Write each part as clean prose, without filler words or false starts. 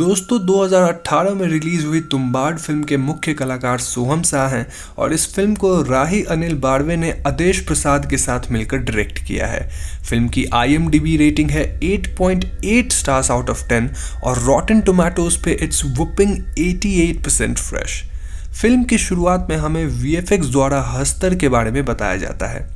दोस्तों 2018 में रिलीज हुई तुम्बाड़ फिल्म के मुख्य कलाकार सोहम शाह हैं और इस फिल्म को राही अनिल बारवे ने आदेश प्रसाद के साथ मिलकर डायरेक्ट किया है। फिल्म की IMDb रेटिंग है 8.8 स्टार्स आउट ऑफ 10 और रॉटन टोमेटोज पे इट्स वुपिंग 88% फ्रेश। फिल्म की शुरुआत में हमें VFX द्वारा हस्तर के बारे में बताया जाता है,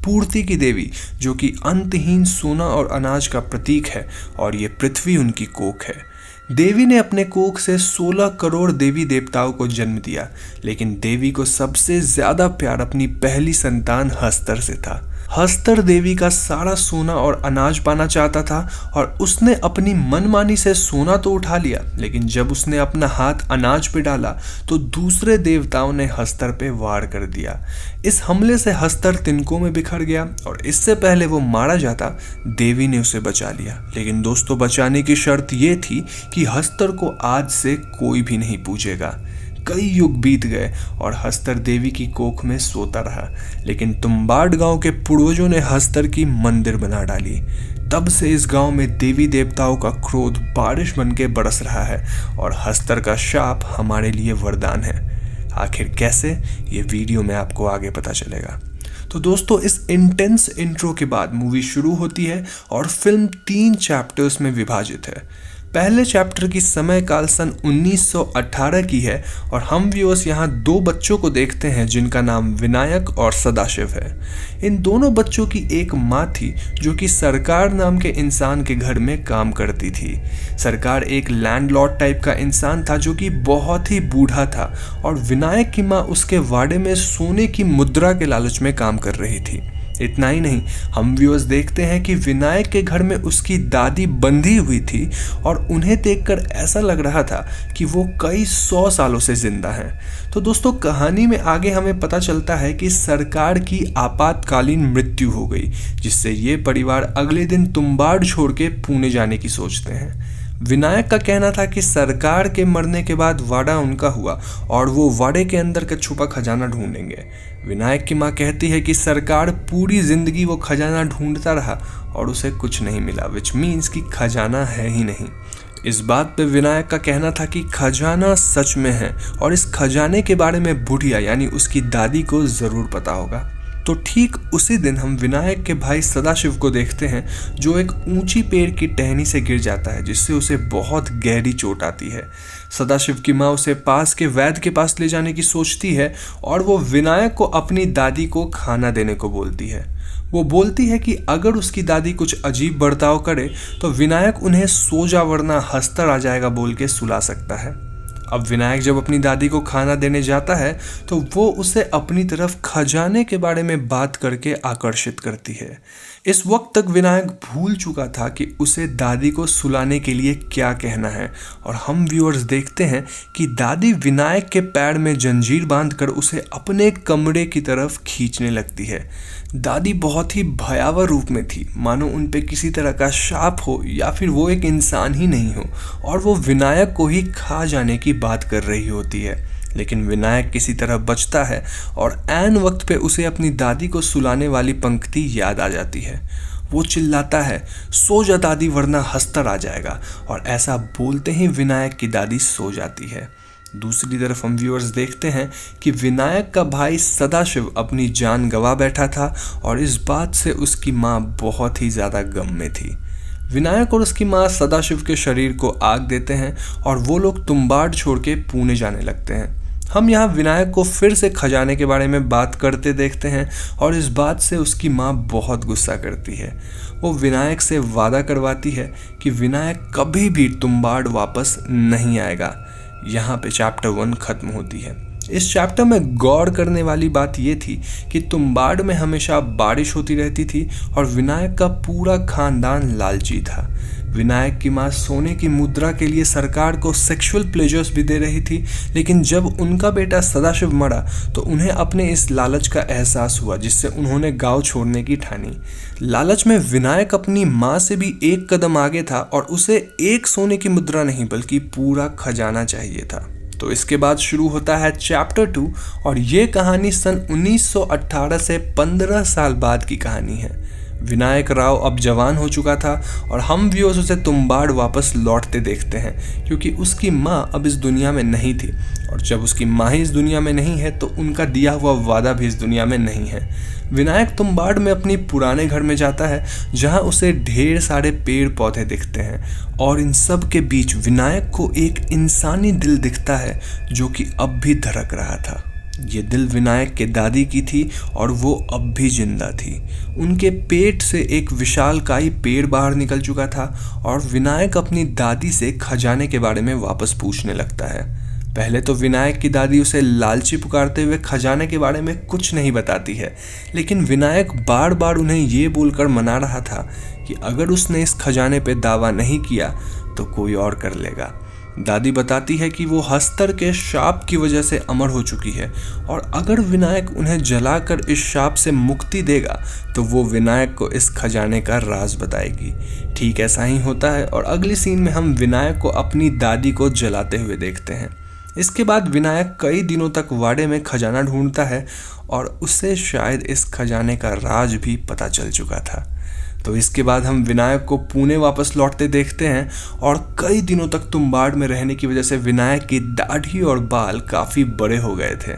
पूर्ति की देवी जो कि अंतहीन सोना और अनाज का प्रतीक है और ये पृथ्वी उनकी कोख है। देवी ने अपने कोख से 16 करोड़ देवी देवताओं को जन्म दिया, लेकिन देवी को सबसे ज्यादा प्यार अपनी पहली संतान हस्तर से था। हस्तर देवी का सारा सोना और अनाज पाना चाहता था और उसने अपनी मनमानी से सोना तो उठा लिया, लेकिन जब उसने अपना हाथ अनाज पे डाला तो दूसरे देवताओं ने हस्तर पे वार कर दिया। इस हमले से हस्तर तिनकों में बिखर गया और इससे पहले वो मारा जाता देवी ने उसे बचा लिया। लेकिन दोस्तों, बचाने की शर्त ये थी कि हस्तर को आज से कोई भी नहीं पूजेगा। कई युग बीत गए और हस्तर देवी की कोख में सोता रहा, लेकिन तुम्बाड़ गांव के पूर्वजों ने हस्तर की मंदिर बना डाली। तब से इस गांव में देवी देवताओं का क्रोध बारिश बन के बरस रहा है और हस्तर का शाप हमारे लिए वरदान है। आखिर कैसे, ये वीडियो में आपको आगे पता चलेगा। तो दोस्तों, इस इंटेंस इंट्रो के बाद मूवी शुरू होती है और फिल्म 3 चैप्टर्स में विभाजित है। पहले चैप्टर की समय काल सन 1918 की है और हम व्यूअर्स यहाँ 2 बच्चों को देखते हैं जिनका नाम विनायक और सदाशिव है। इन दोनों बच्चों की एक माँ थी जो कि सरकार नाम के इंसान के घर में काम करती थी। सरकार एक लैंडलॉर्ड टाइप का इंसान था जो कि बहुत ही बूढ़ा था और विनायक की माँ उसके वाड़े में सोने की मुद्रा के लालच में काम कर रही थी। इतना ही नहीं, हम व्यूअर्स देखते हैं कि विनायक के घर में उसकी दादी बंधी हुई थी और उन्हें देखकर ऐसा लग रहा था कि वो कई 100 सालों से जिंदा हैं। तो दोस्तों, कहानी में आगे हमें पता चलता है कि सरकार की आपातकालीन मृत्यु हो गई, जिससे ये परिवार अगले दिन तुम्बाड़ छोड़ के पुणे जाने की सोचते हैं। विनायक का कहना था कि सरकार के मरने के बाद वाड़ा उनका हुआ और वो वाड़े के अंदर का छुपा खजाना ढूंढेंगे। विनायक की माँ कहती है कि सरकार पूरी जिंदगी वो खजाना ढूंढता रहा और उसे कुछ नहीं मिला, विच मीन्स कि खजाना है ही नहीं। इस बात पे विनायक का कहना था कि खजाना सच में है और इस खजाने के बारे में बुढ़िया यानी उसकी दादी को जरूर पता होगा। तो ठीक उसी दिन हम विनायक के भाई सदाशिव को देखते हैं जो एक ऊंची पेड़ की टहनी से गिर जाता है, जिससे उसे बहुत गहरी चोट आती है। सदाशिव की माँ उसे पास के वैद्य के पास ले जाने की सोचती है और वो विनायक को अपनी दादी को खाना देने को बोलती है। वो बोलती है कि अगर उसकी दादी कुछ अजीब बर्ताव करे तो विनायक उन्हें सो जा वरना हस्तर आ जाएगा बोल के सुला सकता है। अब विनायक जब अपनी दादी को खाना देने जाता है तो वो उसे अपनी तरफ खजाने के बारे में बात करके आकर्षित करती है। इस वक्त तक विनायक भूल चुका था कि उसे दादी को सुलाने के लिए क्या कहना है और हम व्यूअर्स देखते हैं कि दादी विनायक के पैर में जंजीर बांधकर उसे अपने कमरे की तरफ खींचने लगती है। दादी बहुत ही भयावह रूप में थी, मानो उन पे किसी तरह का शाप हो या फिर वो एक इंसान ही नहीं हो और वो विनायक को ही खा जाने की बात कर रही होती है। लेकिन विनायक किसी तरह बचता है और ऐन वक्त पे उसे अपनी दादी को सुलाने वाली पंक्ति याद आ जाती है। वो चिल्लाता है, सो जा दादी वरना हस्तर आ जाएगा, और ऐसा बोलते ही विनायक की दादी सो जाती है। दूसरी तरफ हम व्यूअर्स देखते हैं कि विनायक का भाई सदाशिव अपनी जान गंवा बैठा था और इस बात से उसकी माँ बहुत ही ज़्यादा गम में थी। विनायक और उसकी माँ सदाशिव के शरीर को आग देते हैं और वो लोग तुम्बाड़ छोड़ के पुणे जाने लगते हैं। हम यहाँ विनायक को फिर से खजाने के बारे में बात करते देखते हैं और इस बात से उसकी माँ बहुत गुस्सा करती है। वो विनायक से वादा करवाती है कि विनायक कभी भी तुम्बाड़ वापस नहीं आएगा। यहाँ पे चैप्टर 1 खत्म होती है। इस चैप्टर में गौर करने वाली बात ये थी कि तुम्बाड़ में हमेशा बारिश होती रहती थी और विनायक का पूरा खानदान लालची था। विनायक की माँ सोने की मुद्रा के लिए सरकार को सेक्सुअल प्लेजर्स भी दे रही थी, लेकिन जब उनका बेटा सदाशिव मरा तो उन्हें अपने इस लालच का एहसास हुआ, जिससे उन्होंने गांव छोड़ने की ठानी। लालच में विनायक अपनी माँ से भी एक कदम आगे था और उसे एक सोने की मुद्रा नहीं बल्कि पूरा खजाना चाहिए था। तो इसके बाद शुरू होता है चैप्टर 2 और ये कहानी सन 1918 से 15 साल बाद की कहानी है। विनायक राव अब जवान हो चुका था और हम व्यूअर्स उसे तुम्बाड़ वापस लौटते देखते हैं, क्योंकि उसकी माँ अब इस दुनिया में नहीं थी, और जब उसकी माँ ही इस दुनिया में नहीं है तो उनका दिया हुआ वादा भी इस दुनिया में नहीं है। विनायक तुम्बाड़ में अपनी पुराने घर में जाता है, जहाँ उसे ढेर सारे पेड़ पौधे दिखते हैं, और इन सब के बीच विनायक को एक इंसानी दिल दिखता है जो कि अब भी धड़क रहा था। ये दिल विनायक के दादी की थी और वो अब भी जिंदा थी। उनके पेट से एक विशालकाय पेड़ बाहर निकल चुका था और विनायक अपनी दादी से खजाने के बारे में वापस पूछने लगता है। पहले तो विनायक की दादी उसे लालची पुकारते हुए खजाने के बारे में कुछ नहीं बताती है, लेकिन विनायक बार बार उन्हें ये बोलकर मना रहा था कि अगर उसने इस खजाने पे दावा नहीं किया तो कोई और कर लेगा। दादी बताती है कि वो हस्तर के शाप की वजह से अमर हो चुकी है, और अगर विनायक उन्हें जलाकर इस शाप से मुक्ति देगा तो वो विनायक को इस खजाने का राज बताएगी। ठीक ऐसा ही होता है, और अगली सीन में हम विनायक को अपनी दादी को जलाते हुए देखते हैं। इसके बाद विनायक कई दिनों तक वाड़े में खजाना ढूंढता है और उसे शायद इस खजाने का राज भी पता चल चुका था। तो इसके बाद हम विनायक को पुणे वापस लौटते देखते हैं, और कई दिनों तक तुम्बाड़ में रहने की वजह से विनायक की दाढ़ी और बाल काफ़ी बड़े हो गए थे।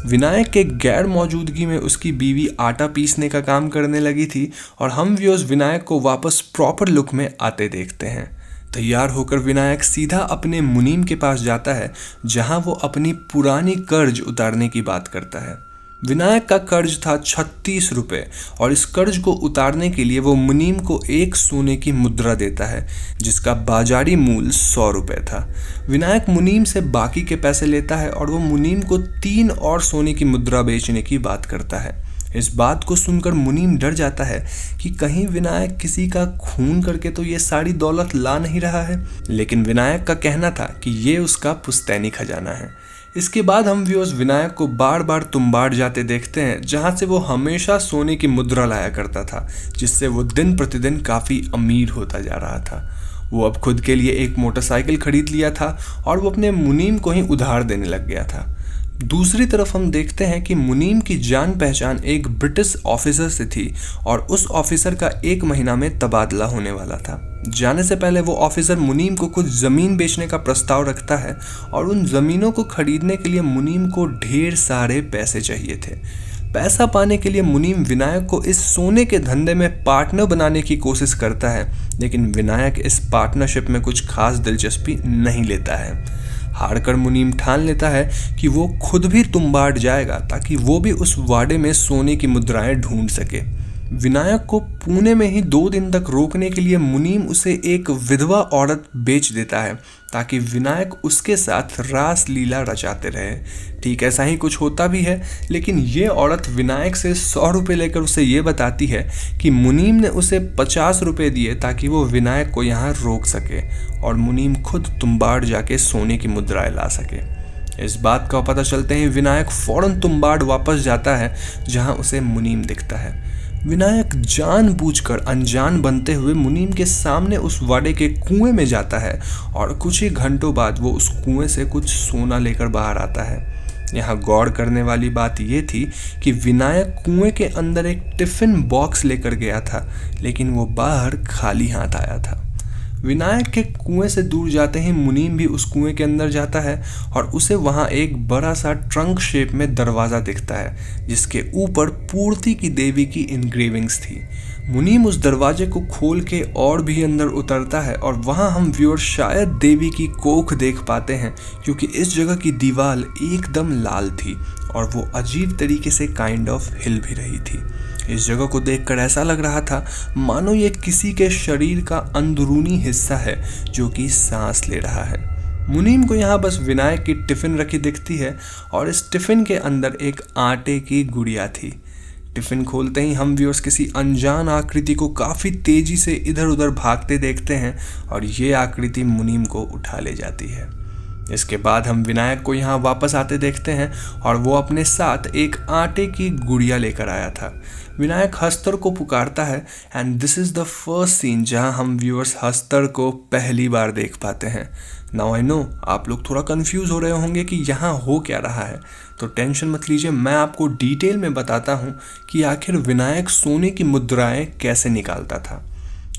विनायक के गैर मौजूदगी में उसकी बीवी आटा पीसने का काम करने लगी थी, और हम व्यूअर्स विनायक को वापस प्रॉपर लुक में आते देखते हैं। तैयार होकर विनायक सीधा अपने मुनीम के पास जाता है, जहां वो अपनी पुरानी कर्ज उतारने की बात करता है। विनायक का कर्ज था 36 रुपये, और इस कर्ज को उतारने के लिए वो मुनीम को एक सोने की मुद्रा देता है, जिसका बाजारी मूल्य 100 रुपये था। विनायक मुनीम से बाकी के पैसे लेता है और वो मुनीम को 3 और सोने की मुद्रा बेचने की बात करता है। इस बात को सुनकर मुनीम डर जाता है कि कहीं विनायक किसी का खून करके तो ये सारी दौलत ला नहीं रहा है, लेकिन विनायक का कहना था कि ये उसका पुश्तैनी खजाना है। इसके बाद हम व्यूअर्स विनायक को बार बार तुम्बाड़ जाते देखते हैं, जहां से वो हमेशा सोने की मुद्रा लाया करता था, जिससे वो दिन प्रतिदिन काफ़ी अमीर होता जा रहा था। वो अब खुद के लिए एक मोटरसाइकिल खरीद लिया था और वो अपने मुनीम को ही उधार देने लग गया था। दूसरी तरफ हम देखते हैं कि मुनीम की जान पहचान एक ब्रिटिश ऑफिसर से थी, और उस ऑफिसर का 1 महीना में तबादला होने वाला था। जाने से पहले वो ऑफिसर मुनीम को कुछ ज़मीन बेचने का प्रस्ताव रखता है, और उन ज़मीनों को खरीदने के लिए मुनीम को ढेर सारे पैसे चाहिए थे। पैसा पाने के लिए मुनीम विनायक को इस सोने के धंधे में पार्टनर बनाने की कोशिश करता है, लेकिन विनायक इस पार्टनरशिप में कुछ खास दिलचस्पी नहीं लेता है। हारकर मुनीम ठान लेता है कि वो खुद भी तुम्बाड़ जाएगा, ताकि वो भी उस वाड़े में सोने की मुद्राएं ढूंढ सके। विनायक को पुणे में ही 2 दिन तक रोकने के लिए मुनीम उसे एक विधवा औरत बेच देता है, ताकि विनायक उसके साथ रास लीला रचाते रहे। ठीक ऐसा ही कुछ होता भी है, लेकिन ये औरत विनायक से 100 रुपये लेकर उसे ये बताती है कि मुनीम ने उसे 50 रुपये दिए ताकि वो विनायक को यहाँ रोक सके, और मुनीम खुद तुम्बाड़ जाके सोने की मुद्राएं ला सके। इस बात का पता चलते ही विनायक फौरन तुम्बाड़ वापस जाता है, जहाँ उसे मुनीम दिखता है। विनायक जानबूझकर अनजान बनते हुए मुनीम के सामने उस वाड़े के कुएं में जाता है, और कुछ ही घंटों बाद वो उस कुएं से कुछ सोना लेकर बाहर आता है। यहाँ गौर करने वाली बात ये थी कि विनायक कुएं के अंदर एक टिफिन बॉक्स लेकर गया था, लेकिन वो बाहर खाली हाथ आया था। विनायक के कुएं से दूर जाते ही मुनीम भी उस कुएं के अंदर जाता है, और उसे वहां एक बड़ा सा ट्रंक शेप में दरवाज़ा दिखता है, जिसके ऊपर पूर्ति की देवी की इंग्रेविंग्स थी। मुनीम उस दरवाजे को खोल के और भी अंदर उतरता है, और वहां हम व्यूअर शायद देवी की कोख देख पाते हैं, क्योंकि इस जगह की दीवार एकदम लाल थी और वो अजीब तरीके से काइंड ऑफ हिल भी रही थी। इस जगह को देखकर ऐसा लग रहा था मानो ये किसी के शरीर का अंदरूनी हिस्सा है जो कि सांस ले रहा है। मुनीम को यहाँ बस विनायक की टिफ़िन रखी दिखती है, और इस टिफ़िन के अंदर एक आटे की गुड़िया थी। टिफ़िन खोलते ही हम व्यूअर्स किसी अनजान आकृति को काफ़ी तेज़ी से इधर उधर भागते देखते हैं, और ये आकृति मुनीम को उठा ले जाती है। इसके बाद हम विनायक को यहाँ वापस आते देखते हैं और वो अपने साथ एक आटे की गुड़िया लेकर आया था। विनायक हस्तर को पुकारता है and this is the first scene जहाँ हम व्यूअर्स हस्तर को पहली बार देख पाते हैं। नाउ आई नो आप लोग थोड़ा कंफ्यूज हो रहे होंगे कि यहाँ हो क्या रहा है, तो टेंशन मत लीजिए, मैं आपको डिटेल में बताता हूँ कि आखिर विनायक सोने की मुद्राएं कैसे निकालता था।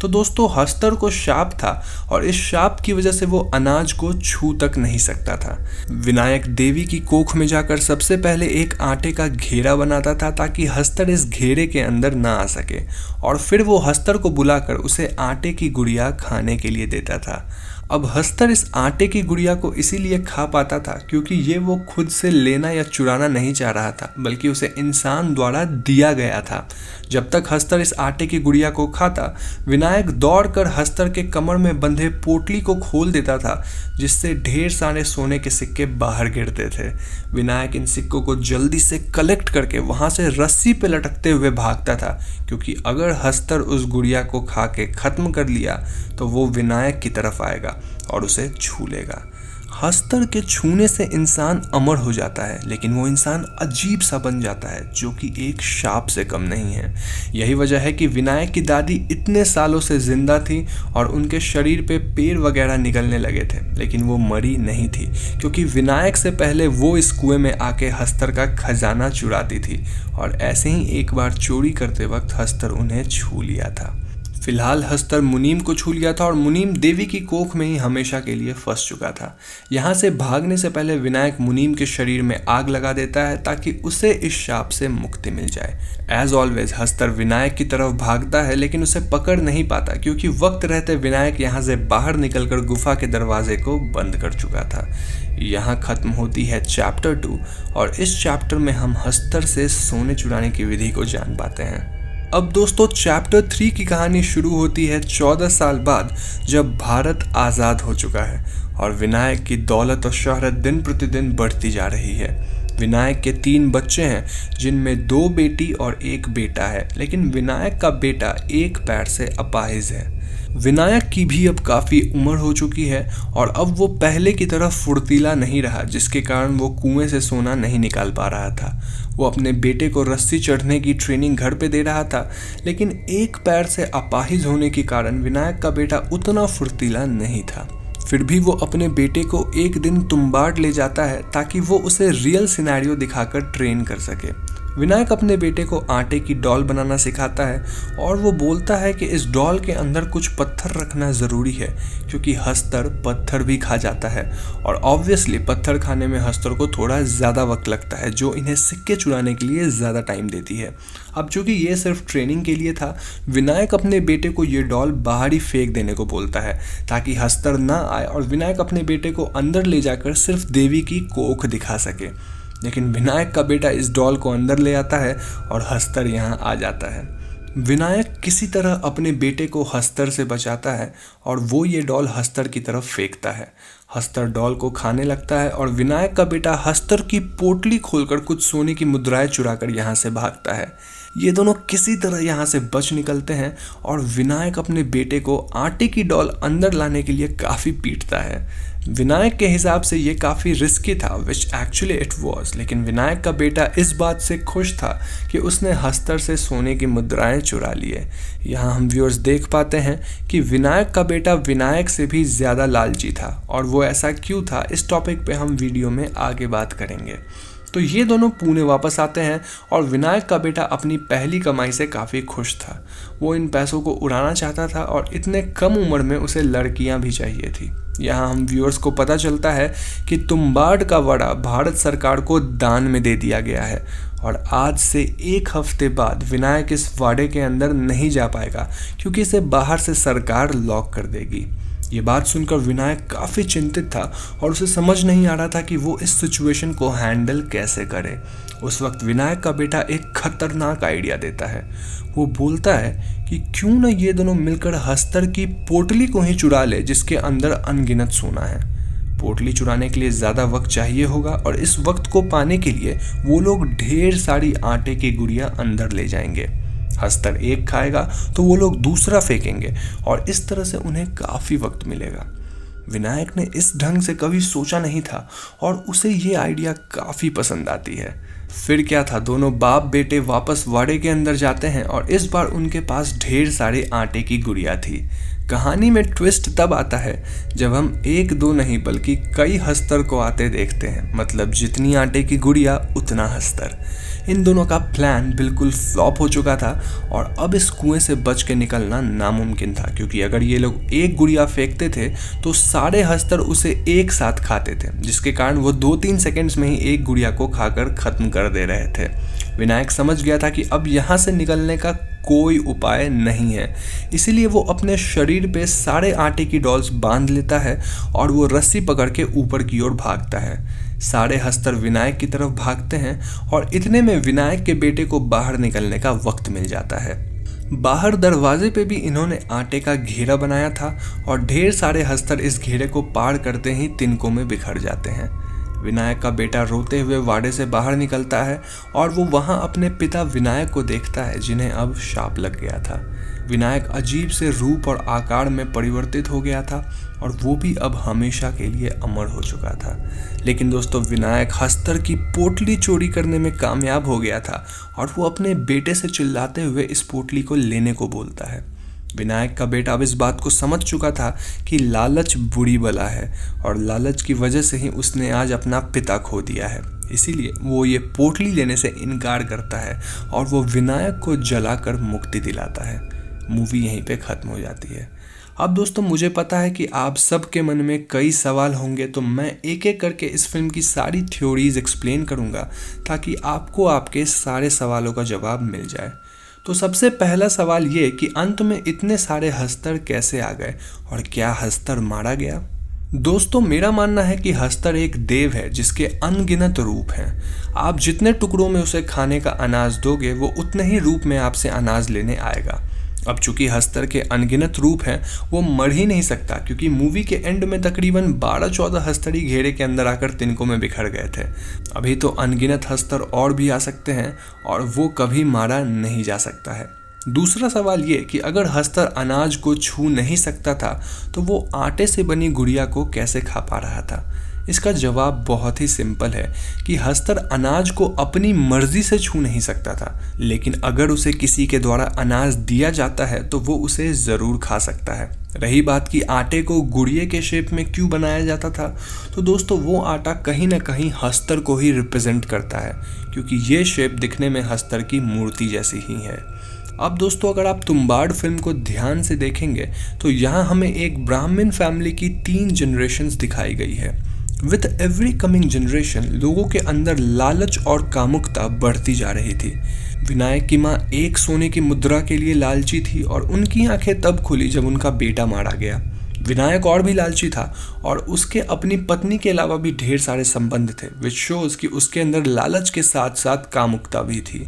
तो दोस्तों हस्तर को शाप था और इस शाप की वजह से वो अनाज को छू तक नहीं सकता था। विनायक देवी की कोख में जाकर सबसे पहले एक आटे का घेरा बनाता था ताकि हस्तर इस घेरे के अंदर ना आ सके, और फिर वो हस्तर को बुलाकर उसे आटे की गुड़िया खाने के लिए देता था। अब हस्तर इस आटे की गुड़िया को इसीलिए खा पाता था क्योंकि ये वो खुद से लेना या चुराना नहीं चाह रहा था, बल्कि उसे इंसान द्वारा दिया गया था। जब तक हस्तर इस आटे की गुड़िया को खाता, विनायक दौड़कर हस्तर के कमर में बंधे पोटली को खोल देता था, जिससे ढेर सारे सोने के सिक्के बाहर गिरते थे। विनायक इन सिक्कों को जल्दी से कलेक्ट करके वहां से रस्सी पे लटकते हुए भागता था, क्योंकि अगर हस्तर उस गुड़िया को खा के खत्म कर लिया तो वो विनायक की तरफ आएगा और उसे छू लेगा। हस्तर के छूने से इंसान अमर हो जाता है, लेकिन वो इंसान अजीब सा बन जाता है जो कि एक शाप से कम नहीं है। यही वजह है कि विनायक की दादी इतने सालों से जिंदा थी और उनके शरीर पे पैर वगैरह निकलने लगे थे, लेकिन वो मरी नहीं थी, क्योंकि विनायक से पहले वो इस कुएं में आके हस्तर का खजाना चुराती थी और ऐसे ही एक बार चोरी करते वक्त हस्तर उन्हें छू लिया था। फिलहाल हस्तर मुनीम को छू लिया था और मुनीम देवी की कोख में ही हमेशा के लिए फंस चुका था। यहाँ से भागने से पहले विनायक मुनीम के शरीर में आग लगा देता है ताकि उसे इस शाप से मुक्ति मिल जाए। एज ऑलवेज हस्तर विनायक की तरफ भागता है, लेकिन उसे पकड़ नहीं पाता क्योंकि वक्त रहते विनायक यहाँ से बाहर निकलकर गुफा के दरवाजे को बंद कर चुका था। यहाँ खत्म होती है चैप्टर 2 और इस चैप्टर में हम हस्तर से सोने चुराने की विधि को जान पाते हैं। अब दोस्तों चैप्टर 3 की कहानी शुरू होती है 14 साल बाद, जब भारत आज़ाद हो चुका है और विनायक की दौलत और शोहरत दिन प्रतिदिन बढ़ती जा रही है। विनायक के 3 बच्चे हैं, जिनमें 2 बेटी और 1 बेटा है, लेकिन विनायक का बेटा एक पैर से अपाहिज है। विनायक की भी अब काफ़ी उम्र हो चुकी है और अब वो पहले की तरह फुर्तीला नहीं रहा, जिसके कारण वो कुएं से सोना नहीं निकाल पा रहा था। वो अपने बेटे को रस्सी चढ़ने की ट्रेनिंग घर पे दे रहा था, लेकिन एक पैर से अपाहिज होने के कारण विनायक का बेटा उतना फुर्तीला नहीं था। फिर भी वो अपने बेटे को एक दिन तुम्बाड ले जाता है ताकि वो उसे रियल सिनेरियो दिखाकर ट्रेन कर सके। विनायक अपने बेटे को आटे की डॉल बनाना सिखाता है और वो बोलता है कि इस डॉल के अंदर कुछ पत्थर रखना ज़रूरी है, क्योंकि हस्तर पत्थर भी खा जाता है और ऑब्वियसली पत्थर खाने में हस्तर को थोड़ा ज़्यादा वक्त लगता है, जो इन्हें सिक्के चुराने के लिए ज़्यादा टाइम देती है। अब चूँकि ये सिर्फ ट्रेनिंग के लिए था, विनायक अपने बेटे को ये डॉल बाहर ही फेंक देने को बोलता है ताकि हस्तर ना आए और विनायक अपने बेटे को अंदर ले जाकर सिर्फ देवी की कोख दिखा सके। लेकिन विनायक का बेटा इस डॉल को अंदर ले आता है और हस्तर यहाँ आ जाता है। विनायक किसी तरह अपने बेटे को हस्तर से बचाता है और वो ये डॉल हस्तर की तरफ फेंकता है। हस्तर डॉल को खाने लगता है और विनायक का बेटा हस्तर की पोटली खोलकर कुछ सोने की मुद्राएं चुराकर यहाँ से भागता है। ये दोनों किसी तरह यहाँ से बच निकलते हैं और विनायक अपने बेटे को आटे की डॉल अंदर लाने के लिए काफ़ी पीटता है। विनायक के हिसाब से ये काफ़ी रिस्की था, विच एक्चुअली इट वॉज, लेकिन विनायक का बेटा इस बात से खुश था कि उसने हस्तर से सोने की मुद्राएं चुरा लिए। यहाँ हम व्यूअर्स देख पाते हैं कि विनायक का बेटा विनायक से भी ज़्यादा लालची था, और वो ऐसा क्यों था, इस टॉपिक पे हम वीडियो में आगे बात करेंगे। तो ये दोनों पुणे वापस आते हैं और विनायक का बेटा अपनी पहली कमाई से काफ़ी खुश था। वो इन पैसों को उड़ाना चाहता था और इतने कम उम्र में उसे लड़कियां भी चाहिए थी। यहाँ हम व्यूअर्स को पता चलता है कि तुम्बाड का वड़ा भारत सरकार को दान में दे दिया गया है और आज से 1 हफ्ते बाद विनायक इस वाड़े के अंदर नहीं जा पाएगा, क्योंकि इसे बाहर से सरकार लॉक कर देगी। ये बात सुनकर विनायक काफ़ी चिंतित था और उसे समझ नहीं आ रहा था कि वो इस सिचुएशन को हैंडल कैसे करे। उस वक्त विनायक का बेटा एक खतरनाक आइडिया देता है। वो बोलता है कि क्यों न ये दोनों मिलकर हस्तर की पोटली को ही चुरा ले, जिसके अंदर अनगिनत सोना है। पोटली चुराने के लिए ज़्यादा वक्त चाहिए होगा और इस वक्त को पाने के लिए वो लोग ढेर सारी आटे की गुड़िया अंदर ले जाएंगे। हस्तर एक खाएगा तो वो लोग दूसरा फेंकेंगे और इस तरह से उन्हें काफ़ी वक्त मिलेगा। विनायक ने इस ढंग से कभी सोचा नहीं था और उसे ये आइडिया काफ़ी पसंद आती है। फिर क्या था, दोनों बाप बेटे वापस वाड़े के अंदर जाते हैं और इस बार उनके पास ढेर सारे आटे की गुड़िया थी। कहानी में ट्विस्ट तब आता है जब हम एक दो नहीं बल्कि कई हस्तर को आते देखते हैं, मतलब जितनी आटे की गुड़िया उतना हस्तर। इन दोनों का प्लान बिल्कुल फ्लॉप हो चुका था और अब इस कुएं से बच के निकलना नामुमकिन था, क्योंकि अगर ये लोग एक गुड़िया फेंकते थे तो सारे हस्तर उसे एक साथ खाते थे, जिसके कारण वो 2-3 सेकंड्स में ही एक गुड़िया को खाकर खत्म कर दे रहे थे। विनायक समझ गया था कि अब यहाँ से निकलने का कोई उपाय नहीं है, इसीलिए वो अपने शरीर पे सारे आटे की डॉल्स बांध लेता है और वो रस्सी पकड़ के ऊपर की ओर भागता है। सारे हस्तर विनायक की तरफ भागते हैं और इतने में विनायक के बेटे को बाहर निकलने का वक्त मिल जाता है। बाहर दरवाजे पे भी इन्होंने आटे का घेरा बनाया था और ढेर सारे हस्तर इस घेरे को पार करते ही तिनकों में बिखर जाते हैं। विनायक का बेटा रोते हुए वाड़े से बाहर निकलता है और वो वहाँ अपने पिता विनायक को देखता है, जिन्हें अब शाप लग गया था। विनायक अजीब से रूप और आकार में परिवर्तित हो गया था और वो भी अब हमेशा के लिए अमर हो चुका था। लेकिन दोस्तों, विनायक हस्तर की पोटली चोरी करने में कामयाब हो गया था और वो अपने बेटे से चिल्लाते हुए इस पोटली को लेने को बोलता है। विनायक का बेटा अब इस बात को समझ चुका था कि लालच बुरी बला है और लालच की वजह से ही उसने आज अपना पिता खो दिया है। इसीलिए वो ये पोटली लेने से इनकार करता है और वो विनायक को जलाकर मुक्ति दिलाता है। मूवी यहीं पे ख़त्म हो जाती है। अब दोस्तों, मुझे पता है कि आप सबके मन में कई सवाल होंगे, तो मैं एक एक करके इस फिल्म की सारी थ्योरीज एक्सप्लेन करूँगा ताकि आपको आपके सारे सवालों का जवाब मिल जाए। तो सबसे पहला सवाल ये कि अंत में इतने सारे हस्तर कैसे आ गए और क्या हस्तर मारा गया? दोस्तों, मेरा मानना है कि हस्तर एक देव है जिसके अनगिनत रूप हैं। आप जितने टुकड़ों में उसे खाने का अनाज दोगे वो उतने ही रूप में आपसे अनाज लेने आएगा। अब चूंकि हस्तर के अनगिनत रूप हैं, वो मर ही नहीं सकता, क्योंकि मूवी के एंड में तकरीबन 12-14 हस्तर ही घेरे के अंदर आकर तिनकों में बिखर गए थे। अभी तो अनगिनत हस्तर और भी आ सकते हैं और वो कभी मारा नहीं जा सकता है। दूसरा सवाल ये कि अगर हस्तर अनाज को छू नहीं सकता था तो वो आटे से बनी गुड़िया को कैसे खा पा रहा था? इसका जवाब बहुत ही सिंपल है कि हस्तर अनाज को अपनी मर्जी से छू नहीं सकता था, लेकिन अगर उसे किसी के द्वारा अनाज दिया जाता है तो वो उसे ज़रूर खा सकता है। रही बात कि आटे को गुड़िया के शेप में क्यों बनाया जाता था, तो दोस्तों वो आटा कहीं ना कहीं हस्तर को ही रिप्रेजेंट करता है, क्योंकि ये शेप दिखने में हस्तर की मूर्ति जैसी ही है। अब दोस्तों, अगर आप तुम्बाड़ फिल्म को ध्यान से देखेंगे तो यहाँ हमें एक ब्राह्मण फैमिली की 3 जनरेशन्स दिखाई गई है। विथ एवरी कमिंग जनरेशन लोगों के अंदर लालच और कामुकता बढ़ती जा रही थी। विनायक की माँ एक सोने की मुद्रा के लिए लालची थी और उनकी आंखें तब खुली जब उनका बेटा मारा गया। विनायक और भी लालची था और उसके अपनी पत्नी के अलावा भी ढेर सारे संबंध थे, विच शोज कि उसके अंदर लालच के साथ साथ कामुकता भी थी।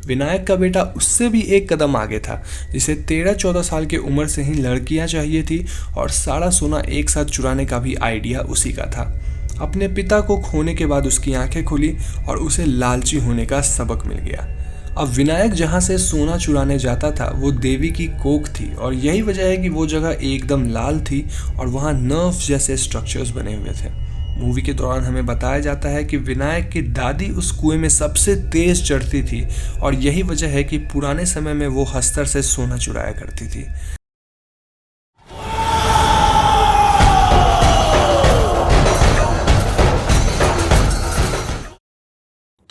विनायक का बेटा उससे भी एक कदम आगे था, जिसे 13-14 साल की उम्र से ही लड़कियां चाहिए थी और सारा सोना एक साथ चुराने का भी आइडिया उसी का था। अपने पिता को खोने के बाद उसकी आंखें खुली और उसे लालची होने का सबक मिल गया। अब विनायक जहाँ से सोना चुराने जाता था वो देवी की कोख थी और यही वजह है कि वो जगह एकदम लाल थी और वहाँ नर्व जैसे स्ट्रक्चर्स बने हुए थे। मूवी के दौरान हमें बताया जाता है कि विनायक की दादी उस कुएं में सबसे तेज चढ़ती थी और यही वजह है कि पुराने समय में वो हस्तर से सोना चुराया करती थी।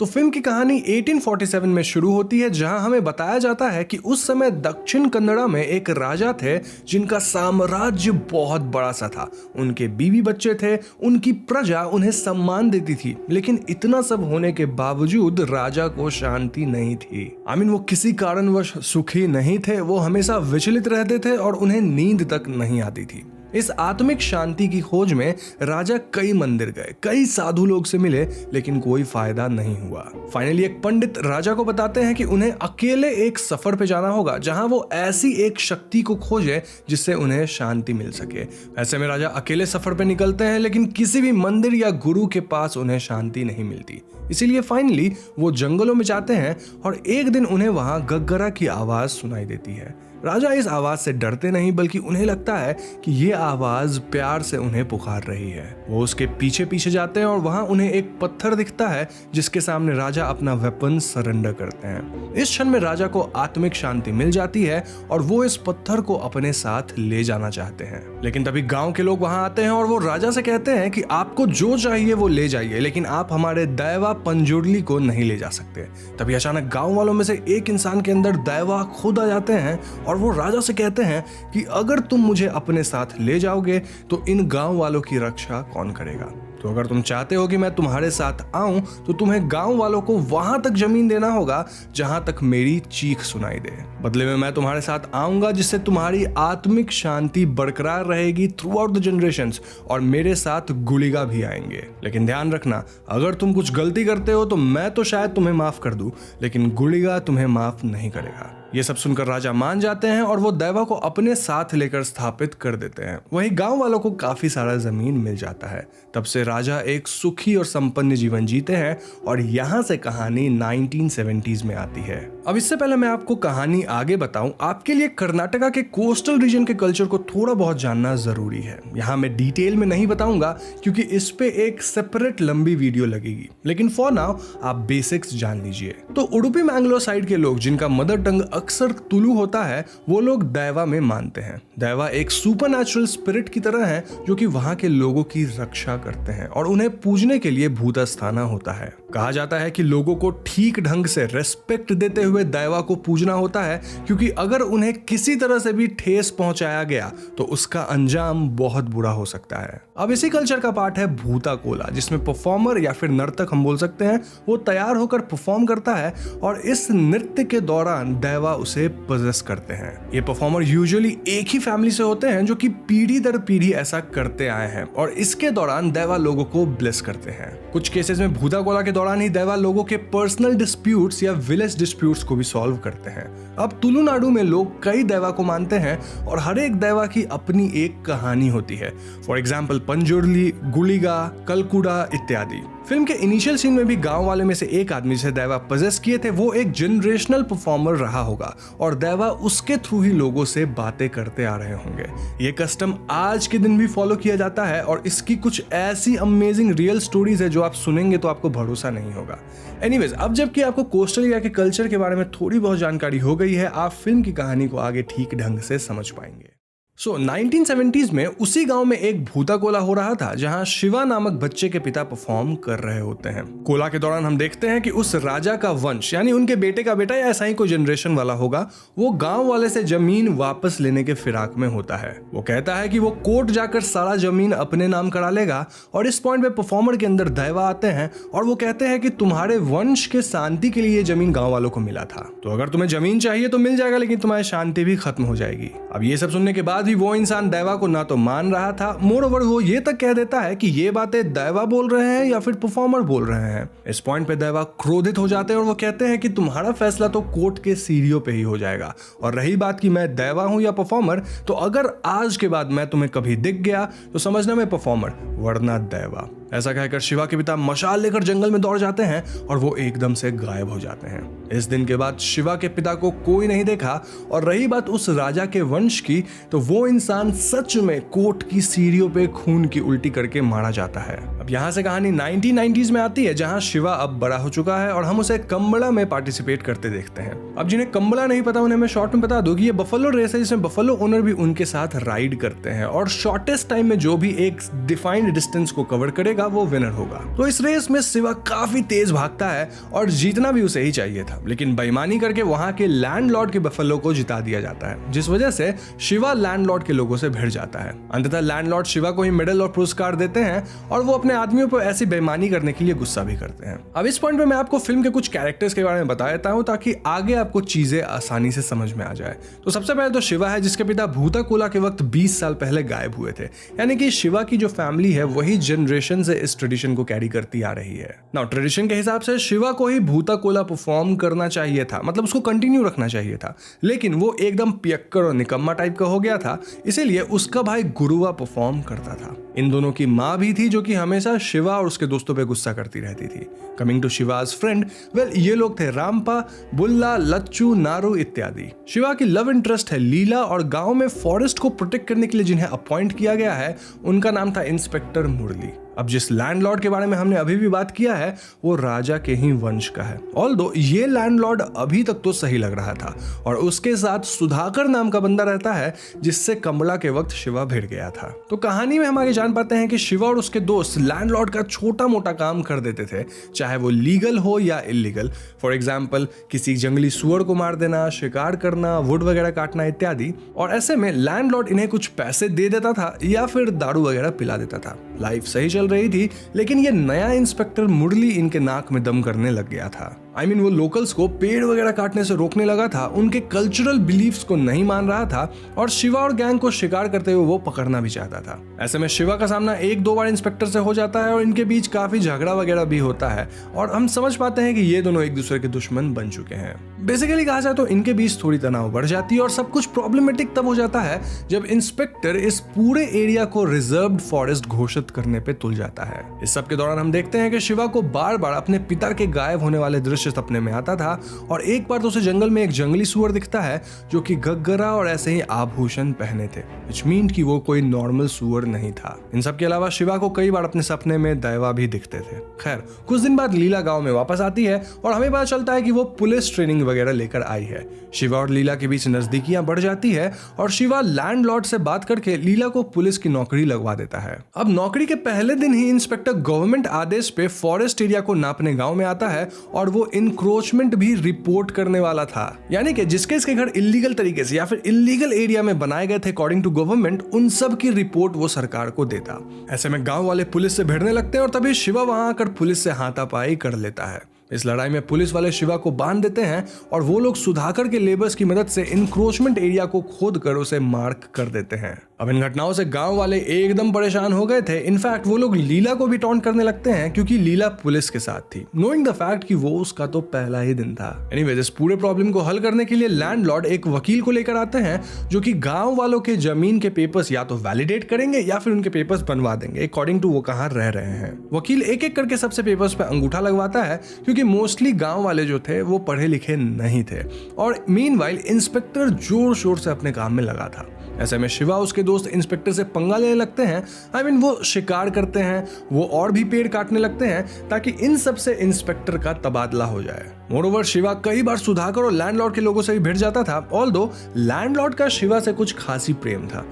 तो फिल्म की कहानी 1847 में शुरू होती है, जहां हमें बताया जाता है कि उस समय दक्षिण कन्नड़ा में एक राजा थे जिनका साम्राज्य बहुत बड़ा सा था। उनके बीवी बच्चे थे, उनकी प्रजा उन्हें सम्मान देती थी, लेकिन इतना सब होने के बावजूद राजा को शांति नहीं थी। वो किसी कारणवश सुखी नहीं थे, वो हमेशा विचलित रहते थे और उन्हें नींद तक नहीं आती थी। इस आत्मिक शांति की खोज में राजा कई मंदिर गए, कई साधु लोग से मिले, लेकिन कोई फायदा नहीं हुआ। फाइनली एक पंडित राजा को बताते हैं कि उन्हें अकेले एक सफर पे जाना होगा जहां वो ऐसी एक शक्ति को खोजे जिससे उन्हें शांति मिल सके। ऐसे में राजा अकेले सफर पे निकलते हैं, लेकिन किसी भी मंदिर या गुरु के पास उन्हें शांति नहीं मिलती। इसीलिए फाइनली वो जंगलों में जाते हैं और एक दिन उन्हें वहां गग्गरा की आवाज सुनाई देती है। राजा इस आवाज से डरते नहीं, बल्कि उन्हें लगता है कि ये आवाज प्यार से उन्हें पुकार रही है। वो उसके पीछे पीछे जाते हैं और वहां उन्हें एक पत्थर दिखता है जिसके सामने राजा अपना वेपन सरेंडर करते हैं। इस क्षण में राजा को आत्मिक शांति मिल जाती है और वो इस पत्थर को अपने साथ ले जाना चाहते हैं। लेकिन तभी गांव के लोग वहां आते हैं और वो राजा से कहते हैं कि आपको जो चाहिए वो ले जाइए, लेकिन आप हमारे दैवा पंजुर्ली को नहीं ले जा सकते। तभी अचानक गांव वालों में से एक इंसान के अंदर दैवा खुद आ जाते हैं और वो राजा से कहते हैं कि अगर तुम मुझे अपने साथ ले जाओगे तो इन गांव वालों की रक्षा कौन करेगा। तो अगर तुम चाहते हो कि मैं तुम्हारे साथ आऊं तो तुम्हें गांव वालों को वहां तक जमीन देना होगा जहां तक मेरी चीख सुनाई दे। बदले में मैं तुम्हारे साथ आऊंगा जिससे तुम्हारी आत्मिक शांति बरकरार रहेगी थ्रू आउट द जनरेशंस, और मेरे साथ गुलिगा भी आएंगे। लेकिन ध्यान रखना, अगर तुम कुछ गलती करते हो तो मैं तो शायद तुम्हें माफ कर दूं, लेकिन गुलिगा तुम्हें माफ नहीं करेगा। ये सब सुनकर राजा मान जाते हैं और वो दैवा को अपने साथ लेकर स्थापित कर देते हैं। वहीं गांव वालों को काफी सारा जमीन मिल जाता है। तब से राजा एक सुखी और संपन्न जीवन जीते हैं और यहाँ से कहानी 1970s में आती है। अब इससे पहले मैं आपको कहानी आगे बताऊं, आपके लिए कर्नाटका के कोस्टल रीजन के कल्चर को थोड़ा बहुत जानना जरूरी है। यहाँ मैं डिटेल में नहीं बताऊंगा क्योंकि इस पे एक सेपरेट लंबी वीडियो लगेगी, लेकिन फॉर नाउ आप बेसिक्स जान लीजिए। तो उडुपी मैंगलोर साइड के लोग जिनका मदर टंग अक्सर तुलु होता है, वो लोग दैवा में मानते हैं। दैवा एक सुपरनैचुरल स्पिरिट की तरह है जो कि वहां के लोगों की रक्षा करते हैं और उन्हें पूजने के लिए भूतस्थाना होता है। कहा जाता है कि लोगों को ठीक ढंग से रेस्पेक्ट देते हुए दैवा को पूजना होता है, क्योंकि अगर उन्हें किसी तरह से भी ठेस पहुंचाया गया तो उसका अंजाम बहुत बुरा हो सकता है। अब इसी कल्चर का पार्ट है भूता कोला, जिसमें परफॉर्मर या फिर नर्तक हम बोल सकते हैं, वो तैयार होकर परफॉर्म करता है और इस नृत्य के दौरान दैवा उसे पजेस करते हैं। ये परफॉर्मर यूजुअली एक ही फैमिली से होते हैं जो कि पीढ़ी दर पीढ़ी ऐसा करते आए हैं और इसके दौरान दैवा लोगों को ब्लेस करते हैं। कुछ केसेस में भूता कोला के दौरान ही दैवा लोगों के पर्सनल डिस्प्यूट्स या विलेज डिस्प्यूट्स को भी सॉल्व करते हैं। अब तुलुनाडु में लोग कई दैवा को मानते हैं और हर एक दैवा की अपनी एक कहानी होती है। फॉर एग्जाम्पल पंजुर्ली, गुलिगा, कलकुड़ा इत्यादि। फिल्म के इनिशियल सीन में भी गांव वाले में से एक आदमी जिसे दैवा पजेस किए थे वो एक जनरेशनल परफॉर्मर रहा होगा और दैवा उसके थ्रू ही लोगों से बातें करते आ रहे होंगे। ये कस्टम आज के दिन भी फॉलो किया जाता है और इसकी कुछ ऐसी अमेजिंग रियल स्टोरीज है जो आप सुनेंगे तो आपको भरोसा नहीं होगा। एनीवेज, अब जबकि आपको कोस्टल एरिया के कल्चर के बारे में थोड़ी बहुत जानकारी हो गई है, आप फिल्म की कहानी को आगे ठीक ढंग से समझ पाएंगे। 1970s में उसी गांव में एक भूता कोला हो रहा था जहां शिवा नामक बच्चे के पिता परफॉर्म कर रहे होते हैं। कोला के दौरान हम देखते हैं कि उस राजा का वंश यानी उनके बेटे का बेटा या ऐसा ही कोई जनरेशन वाला होगा, वो गांव वाले से जमीन वापस लेने के फिराक में होता है। वो कहता है कि वो कोर्ट जाकर सारा जमीन अपने नाम करा लेगा और इस पॉइंट पे परफॉर्मर के अंदर दैवा आते हैं और वो कहते हैं कि तुम्हारे वंश के शांति के लिए ये जमीन गाँव वालों को मिला था, तो अगर तुम्हें जमीन चाहिए तो मिल जाएगा, लेकिन तुम्हारी शांति भी खत्म हो जाएगी। अब ये सब सुनने के बाद भी वो इंसान दैवा को ना तो मान रहा था, मोर ओवर वो ये तक कह देता है कि ये बातें दैवा बोल रहे हैं या फिर परफॉर्मर बोल रहे हैं। इस पॉइंट पे दैवा क्रोधित हो जाते हैं और वो कहते हैं कि तुम्हारा फैसला तो कोर्ट के सीढ़ियों पे ही हो जाएगा, और रही बात कि मैं दैवा हूं या परफॉर्मर, तो अगर आज के बाद मैं तुम्हें कभी दिख गया तो समझना मैं परफॉर्मर वरना दैवा। ऐसा कहकर शिवा के पिता मशाल लेकर जंगल में दौड़ जाते हैं और वो एकदम से गायब हो जाते हैं। इस दिन के बाद शिवा के पिता को कोई नहीं देखा, और रही बात उस राजा के वंश की, तो वो इंसान सच में कोर्ट की सीढ़ियों पे खून की उल्टी करके मारा जाता है। अब यहाँ से कहानी 1990s में आती है जहाँ शिवा अब बड़ा हो चुका है और हम उसे कंबला में पार्टिसिपेट करते देखते हैं। अब जिन्हें कंबला नहीं पता उन्हें मैं शॉर्ट में बता दूं कि ये बफेलो रेस है जिसमें बफेलो ओनर भी उनके साथ राइड करते हैं और शॉर्टेस्ट टाइम में जो भी एक डिफाइंड डिस्टेंस को कवर करेगा वो विनर होगा। तो इस रेस में शिवा काफी तेज भागता है और जीतना भी उसे ही चाहिए था, लेकिन बेईमानी करके वहां के लैंडलॉर्ड के बफेलो को जिता दिया जाता है, जिस वजह से शिवा लैंडलॉर्ड के लोगों से भिड़ जाता है। अंततः लैंडलॉर्ड शिवा को ही मेडल और पुरस्कार देते हैं और वो अपने आदमियों पर ऐसी बेईमानी करने के लिए गुस्सा भी करते हैं। अब इस पॉइंट पे मैं आपको फिल्म के कुछ कैरेक्टर्स के बारे में बता देता हूं ताकि आगे आपको चीजें आसानी से समझ में आ जाए। तो सबसे पहले तो शिवा है जिसके पिता भूता कोला के वक्त 20 साल पहले गायब हुए थे, यानी कि शिवा की जो फैमिली है वही जनरेशन से इस ट्रेडिशन को कैरी करती आ रही है। नाउ ट्रेडिशन के हिसाब से शिवा को ही भूता कोला परफॉर्म करना चाहिए था, मतलब उसको कंटिन्यू रखना चाहिए था, लेकिन वो एकदम पियक्कर और निकम्मा टाइप का हो गया था, इसीलिए उसका भाई गुरुवा परफॉर्म करता था। इन दोनों की माँ भी थी जो कि हमेशा हमेशा शिवा और उसके दोस्तों पे गुस्सा करती रहती थी। Coming to Shiva's friend, well ये लोग थे रामपा, बुल्ला, लच्चू, नारू इत्यादि। शिवा की लव इंटरेस्ट है लीला और गांव में फॉरेस्ट को प्रोटेक्ट करने के लिए जिन्हें अपॉइंट किया गया है उनका नाम था इंस्पेक्टर मुरली। अब जिस लैंडलॉर्ड के बारे में हमने अभी भी बात किया है वो राजा के ही वंश का है। ऑल्दो ये लैंडलॉर्ड अभी तक तो सही लग रहा था और उसके साथ सुधाकर नाम का बंदा रहता है जिससे कमला के वक्त शिवा भिड़ गया था। तो कहानी में हम आगे जान पाते हैं कि शिवा और उसके दोस्त लैंडलॉर्ड का छोटा मोटा काम कर देते थे, चाहे वो लीगल हो या इलीगल। फॉर एग्जाम्पल किसी जंगली सुअर को मार देना, शिकार करना, वुड वगैरह काटना इत्यादि। और ऐसे में लैंडलॉर्ड इन्हें कुछ पैसे दे देता था या फिर दारू वगैरह पिला देता था। लाइफ सही चल रही थी, लेकिन ये नया इंस्पेक्टर मुरली इनके नाक में दम करने लग गया था। वो लोकल्स को पेड़ वगैरह काटने से रोकने लगा था, उनके कल्चरल बिलीफ्स को नहीं मान रहा था और शिवा और गैंग को शिकार करते हुए वो पकड़ना भी चाहता था। ऐसे में शिवा का सामना एक दो बार इंस्पेक्टर से हो जाता है और इनके बीच काफी झगड़ा वगैरह भी होता है और हम समझ पाते हैं कि ये दोनों एक दूसरे के दुश्मन बन चुके हैं। बेसिकली कहा जाए तो इनके बीच थोड़ी तनाव बढ़ जाती है और सब कुछ प्रॉब्लमेटिक तब हो जाता है जब इंस्पेक्टर इस पूरे एरिया को रिजर्व्ड फॉरेस्ट घोषित करने पे तुल जाता है। इस सब के दौरान हम देखते हैं कि शिवा को बार बार अपने पिता के गायब होने वाले दृश्य सपने में आता था और एक बार तो उसे जंगल में एक जंगली सुअर दिखता है जो कि गग्गरा और ऐसे ही आभूषण पहने थे, व्हिच मीन कि वो कोई नॉर्मल सुअर नहीं था। इन सब के अलावा शिवा को कई बार अपने सपने में दैवा भी दिखते थे। खैर कुछ दिन बाद लीला गांव में वापस आती है और हमें पता चलता है कि वो पुलिस ट्रेनिंग वगैरह लेकर आई है। शिवा और लीला के बीच नजदीकियां बढ़ जाती है और शिवा लैंडलॉर्ड से बात करके लीला को पुलिस की नौकरी लगवा देता है। अब नौकरी के पहले दिन ही इंस्पेक्टर गवर्नमेंट आदेश पे फॉरेस्ट एरिया को नापने गांव में आता है और वो इंक्रोचमेंट भी रिपोर्ट करने वाला था, यानी कि जिसके इसके घर इलीगल तरीके से या फिर इलीगल एरिया में बनाए गए थे अकॉर्डिंग टू गवर्नमेंट, उन सब की रिपोर्ट वो सरकार को देता। ऐसे में गांव वाले पुलिस से भिड़ने लगते हैं और तभी शिवा वहां आकर पुलिस से हाथापाई कर लेता है। इस लड़ाई में पुलिस वाले शिवा को बांध देते हैं और वो लोग सुधाकर के लेबर्स की मदद से इंक्रोचमेंट एरिया को खोद कर उसे मार्क कर देते हैं। अब इन घटनाओं से गांव वाले एकदम परेशान हो गए थे। इनफैक्ट वो लोग लीला को भी टॉन्ट करने लगते हैं क्योंकि लीला पुलिस के साथ थी, नोइंग द फैक्ट कि वो उसका तो पहला ही दिन था। एनीवेज इस पूरे प्रॉब्लम को हल करने के लिए लैंडलॉर्ड एक वकील को लेकर आते हैं जो कि गांव वालों के जमीन के पेपर्स या तो वैलिडेट करेंगे या फिर उनके पेपर्स बनवा देंगे अकॉर्डिंग टू वो कहां रह रहे हैं। वकील एक एक करके सबसे पेपर्स पे अंगूठा लगवाता है क्योंकि मोस्टली गांव वाले जो थे वो पढ़े लिखे नहीं थे और मीनवाइल इंस्पेक्टर जोर शोर से अपने काम में लगा था। ऐसे में शिवा उसके दोस्त इंस्पेक्टर से पंगा लेने लगते हैं। वो शिकार करते हैं, वो और भी पेड़ काटने लगते हैं ताकि इन सब से इंस्पेक्टर का तबादला हो जाए। मोरोवर शिवा कई बार सुधाकर और लैंडलॉर्ड के लोगों से भी भिड़ जाता था। ऑल्दो लैंडलॉर्ड का शिवा से कुछ खासी प्रेम था।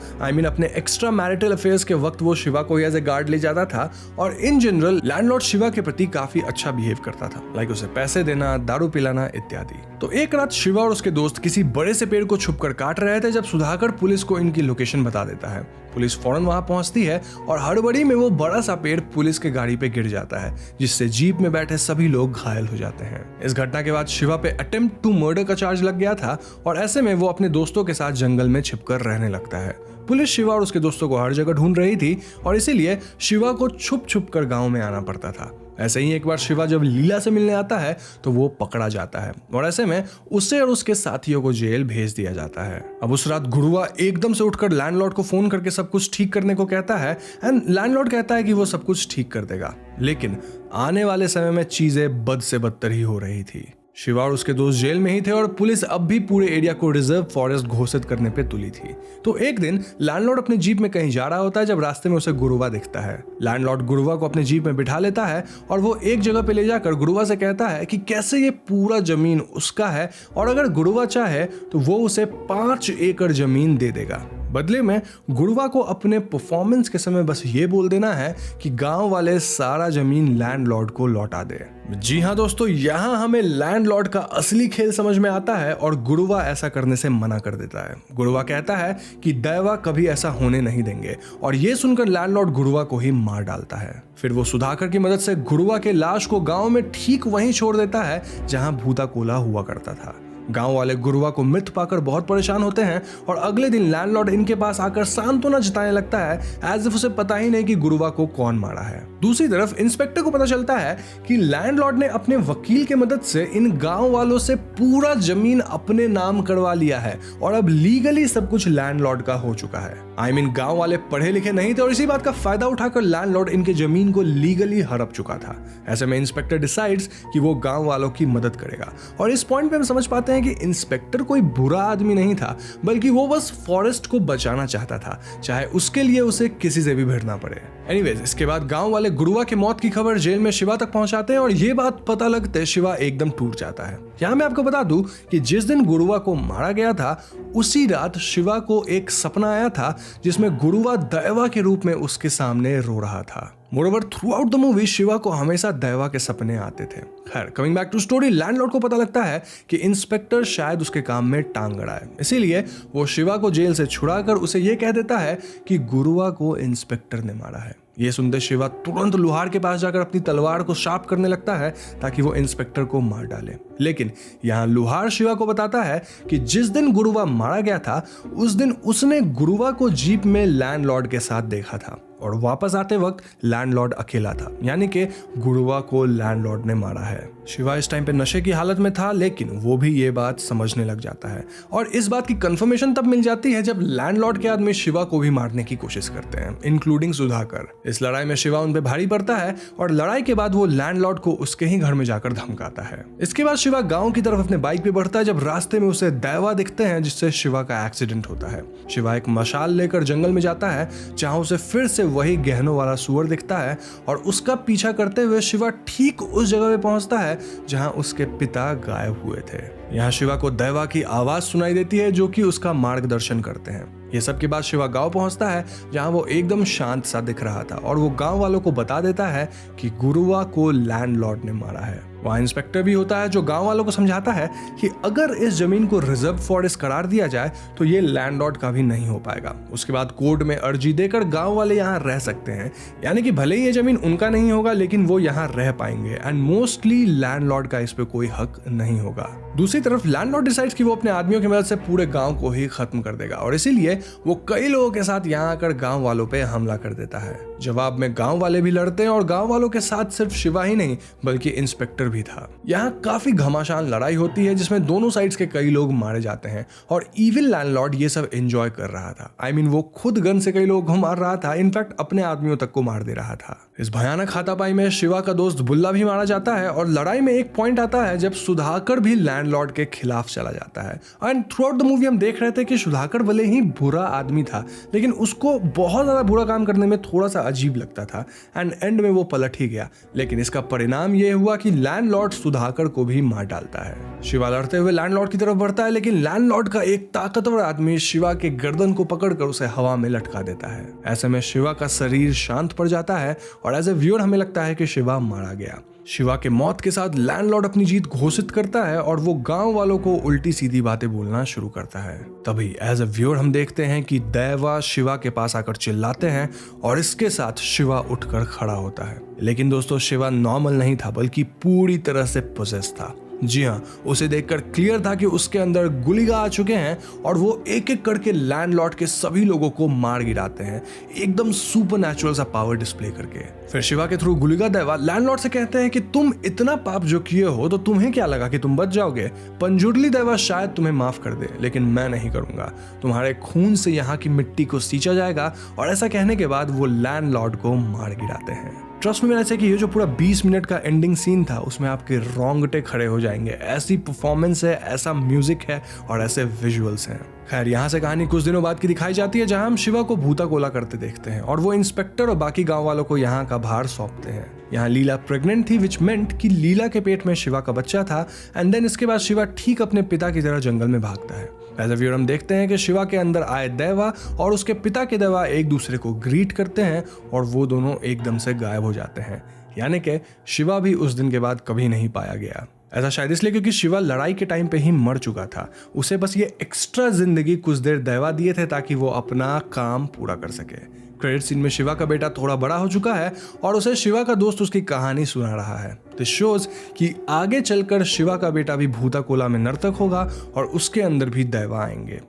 अपने एक्स्ट्रा मैरिटल अफेयर्स के वक्त वो शिवा को एज ए गार्ड ले जाता था और इन जनरल लैंडलॉर्ड शिवा के प्रति काफी अच्छा बिहेव करता था, लाइक उसे पैसे देना, दारू पिलाना इत्यादि। तो एक रात शिवा और उसके दोस्त किसी बड़े से पेड़ को छुपकर काट रहे थे जब सुधाकर पुलिस को इनकी लोकेशन बता देता है। पुलिस फौरन वहां पहुंचती है और हड़बड़ी में वो बड़ा सा पेड़ पुलिस के गाड़ी पे गिर जाता है जिससे जीप में बैठे सभी लोग घायल हो जाते हैं। इस घटना के बाद शिवा पे अटेम्प्ट टू मर्डर का चार्ज लग गया था और ऐसे में वो अपने दोस्तों के साथ जंगल में छिपकर रहने लगता है। पुलिस शिवा और उसके दोस्तों को हर जगह ढूंढ रही थी और इसीलिए शिवा को छुप छुप कर गाँव में आना पड़ता था। ऐसे ही एक बार शिवा जब लीला से मिलने आता है तो वो पकड़ा जाता है और ऐसे में उसे और उसके साथियों को जेल भेज दिया जाता है। अब उस रात गुरुआ एकदम से उठकर लैंडलॉर्ड को फोन करके सब कुछ ठीक करने को कहता है एंड लैंडलॉर्ड कहता है कि वो सब कुछ ठीक कर देगा, लेकिन आने वाले समय में चीजें बद से बदतर ही हो रही थी। शिवा और उसके दोस्त जेल में ही थे और पुलिस अब भी पूरे एरिया को रिजर्व फॉरेस्ट घोषित करने पे तुली थी। तो एक दिन लैंडलॉर्ड अपने जीप में कहीं जा रहा होता है जब रास्ते में उसे गुरुवा दिखता है। लैंडलॉर्ड गुरुवा को अपने जीप में बिठा लेता है और वो एक जगह पे ले जाकर गुरुवा से कहता है कि कैसे ये पूरा जमीन उसका है और अगर गुरुवा चाहे तो वो उसे 5 एकड़ जमीन दे देगा। बदले में गुरुवा को अपने परफॉर्मेंस के समय बस ये बोल देना है कि गांव वाले सारा जमीन लैंडलॉर्ड को लौटा दे। जी हाँ दोस्तों, यहाँ हमें लैंडलॉर्ड का असली खेल समझ में आता है और गुरुवा ऐसा करने से मना कर देता है। गुरुवा कहता है कि दैवा कभी ऐसा होने नहीं देंगे और ये सुनकर लैंडलॉर्ड गुरुवा को ही मार डालता है। फिर वो सुधाकर की मदद से गुरुवा के लाश को गांव में ठीक वहीं छोड़ देता है जहां भूता कोला हुआ करता था। गांव वाले गुरुवा को मृत पाकर बहुत परेशान होते हैं और अगले दिन लैंडलॉर्ड इनके पास आकर सांत्वना जताने लगता है एज इफ उसे पता ही नहीं कि गुरुवा को कौन मारा है। दूसरी तरफ इंस्पेक्टर को पता चलता है कि लैंडलॉर्ड ने अपने वकील के मदद से इन गांव वालों से पूरा जमीन अपने नाम करवा लिया है और अब लीगली सब कुछ लैंडलॉर्ड का हो चुका है। गांव वाले पढ़े लिखे नहीं थे और इसी बात का फायदा उठाकर लैंडलॉर्ड इनके जमीन को लीगली हड़प चुका था। ऐसे में इंस्पेक्टर डिसाइड्स कि वो गांव वालों की मदद करेगा और इस पॉइंट पे हम समझ पाते हैं कि इंस्पेक्टर कोई बुरा आदमी नहीं था, बल्कि वो बस फॉरेस्ट को बचाना चाहता था, चाहे उसके लिए उसे किसी से भी भिड़ना पड़े। एनीवेज, इसके बाद गांव वाले गुरुआ के मौत की खबर जेल में शिवा तक पहुंचाते हैं और ये बात पता लगते शिवा एकदम टूट जाता है। यहाँ मैं आपको बता दूं कि जिस दिन गुरुआ को मारा गया था उसी रात शिवा को एक सपना आया था जिसमें गुरुआ दैवा के रूप में उसके सामने रो रहा था। Moreover throughout the movie Shiva को हमेशा दैवा के सपने आते थे। खैर, coming back to story, landlord को पता लगता है कि इंस्पेक्टर शायद उसके काम में टांग अड़ाए, इसीलिए वो शिवा को जेल से छुड़ाकर उसे ये कह देता है कि गुरुआ को इंस्पेक्टर ने मारा है। ये सुनते शिवा तुरंत लुहार के पास जाकर अपनी तलवार को शार्प करने लगता है ताकि वो इंस्पेक्टर को मार डाले। लेकिन यहाँ लुहार शिवा को बताता है कि जिस दिन गुरुआ मारा गया था उस दिन उसने गुरुआ को जीप में लैंडलॉर्ड के साथ देखा था और वापस आते वक्त लैंडलॉर्ड अकेला था, यानी कि गुरुआ को लैंडलॉर्ड ने मारा है। शिवा इस टाइम पे नशे की हालत में था, लेकिन वो भी ये बात समझने लग जाता है और इस बात की कंफर्मेशन तब मिल जाती है जब लैंडलॉर्ड के आदमी शिवा को भी मारने की कोशिश करते हैं, इंक्लूडिंग सुधाकर। इस लड़ाई में शिवा उन पे भारी पड़ता है और लड़ाई के बाद वो लैंडलॉर्ड को उसके ही घर में जाकर धमकाता है। इसके बाद शिवा गांव की तरफ अपने बाइक पे बढ़ता है जब रास्ते में उसे दैवा दिखते हैं जिससे शिवा का एक्सीडेंट होता है। शिवा एक मशाल लेकर जंगल में जाता है जहां उसे फिर से वही गहनों वाला सुअर दिखता है और उसका पीछा करते हुए शिवा ठीक उस जगह पे पहुंचता है जहां उसके पिता गायब हुए थे। यहाँ शिवा को दैवा की आवाज सुनाई देती है जो कि उसका मार्गदर्शन करते हैं। ये सब के बाद शिवा गांव पहुंचता है जहां वो एकदम शांत सा दिख रहा था और वो गांव वालों को बता देता है कि गुरुआ को लैंडलॉर्ड ने मारा है। वहाँ इंस्पेक्टर भी होता है जो गांव वालों को समझाता है कि अगर इस जमीन को रिजर्व फॉरेस्ट करार दिया जाए तो ये लैंडलॉर्ड का भी नहीं हो पाएगा। उसके बाद कोर्ट में अर्जी देकर गांव वाले यहाँ रह सकते हैं, यानी कि भले ही ये जमीन उनका नहीं होगा लेकिन वो यहाँ रह पाएंगे एंड मोस्टली लैंडलॉर्ड का इस पे कोई हक नहीं होगा। दूसरी तरफ लैंडलॉर्ड डिसाइड्स कि वो अपने आदमियों की मदद से पूरे गांव को ही खत्म कर देगा और इसीलिए वो कई लोगों के साथ यहाँ आकर गांव वालों पे हमला कर देता है। जवाब में गांव वाले भी लड़ते हैं और गांव वालों के साथ सिर्फ शिवा ही नहीं बल्कि इंस्पेक्टर भी था। यहाँ काफी घमासान लड़ाई होती है जिसमें दोनों साइड्स के कई लोग मारे जाते हैं और इविल लैंडलॉर्ड ये सब एंजॉय कर रहा था। वो खुद गन से कई लोगों को मार रहा था, इनफैक्ट अपने आदमियों तक को मार दे रहा था। इस भयानक हाथापाई में शिवा का दोस्त बुल्ला भी मारा जाता है और लड़ाई में एक पॉइंट आता है जब सुधाकर भी लैंडलॉर्ड के खिलाफ चला जाता है। And through out the movie हम देख रहे थे कि सुधाकर भले ही बुरा आदमी था लेकिन उसको बहुत ज्यादा बुरा काम करने में थोड़ा सा अजीब लगता था एंड एंड में वो पलट ही गया। लेकिन इसका परिणाम ये हुआ कि लैंडलॉर्ड सुधाकर को भी मार डालता है। शिवा लड़ते हुए लैंडलॉर्ड की तरफ बढ़ता है लेकिन लैंडलॉर्ड का एक ताकतवर आदमी शिवा के गर्दन को पकड़कर उसे हवा में लटका देता है। ऐसे में शिवा का शरीर शांत पड़ जाता है और एज ए व्यूअर हमें लगता है कि शिवा मारा गया। शिवा के मौत के साथ लैंडलॉर्ड अपनी जीत घोषित करता है और वो गांव वालों को उल्टी सीधी बातें बोलना शुरू करता है। तभी एज ए व्यूअर हम देखते हैं कि दैवा शिवा के पास आकर चिल्लाते हैं और इसके साथ शिवा उठकर खड़ा होता है। लेकिन दोस्तों, शिवा नॉर्मल नहीं था बल्कि पूरी तरह से पोजेस था। जी हाँ, उसे देखकर क्लियर था कि उसके अंदर गुलिगा आ चुके हैं और वो एक एक करके लैंडलॉर्ड के सभी लोगों को मार गिराते हैं, एकदम सुपरनैचुरल सा पावर डिस्प्ले करके। फिर शिवा के थ्रू गुलिगा दैवा लैंडलॉर्ड से कहते हैं कि तुम इतना पाप जो किए हो तो तुम्हें क्या लगा कि तुम बच जाओगे। पंजुर्ली दैवा शायद तुम्हें माफ कर दे लेकिन मैं नहीं करूंगा, तुम्हारे खून से यहाँ की मिट्टी को सींचा जाएगा। और ऐसा कहने के बाद वो लैंडलॉर्ड को मार गिराते हैं। ट्रस्ट में ऐसे कि ये जो पूरा 20 मिनट का एंडिंग सीन था उसमें आपके रोंगटे खड़े हो जाएंगे। ऐसी परफॉर्मेंस है, ऐसा म्यूजिक है और ऐसे विजुअल्स हैं। खैर, यहाँ से कहानी कुछ दिनों बाद की दिखाई जाती है जहां हम शिवा को भूता कोला करते देखते हैं और वो इंस्पेक्टर और बाकी गांव वालों को यहाँ का भार सौंपते हैं। यहाँ लीला प्रेग्नेंट थी विच मेंट कि लीला के पेट में शिवा का बच्चा था एंड देन इसके बाद शिवा ठीक अपने पिता की तरह जंगल में भागता है। एज ए व्यूअर हम देखते हैं कि शिवा के अंदर आए दैवा और उसके पिता के दैवा एक दूसरे को ग्रीट करते हैं और वो दोनों एकदम से गायब हो जाते हैं, यानी कि शिवा भी उस दिन के बाद कभी नहीं पाया गया। ऐसा शायद इसलिए क्योंकि शिवा लड़ाई के टाइम पे ही मर चुका था। उसे बस ये एक्स्ट्रा जिंदगी कुछ देर दैवा दिए थे ताकि वो अपना काम पूरा कर सके। क्रेडिट सीन में शिवा का बेटा थोड़ा बड़ा हो चुका है और उसे शिवा का दोस्त उसकी कहानी सुना रहा है। दिस शोज कि आगे चलकर शिवा का बेटा भी भूता कोला में नर्तक होगा और उसके अंदर भी दैवा आएंगे।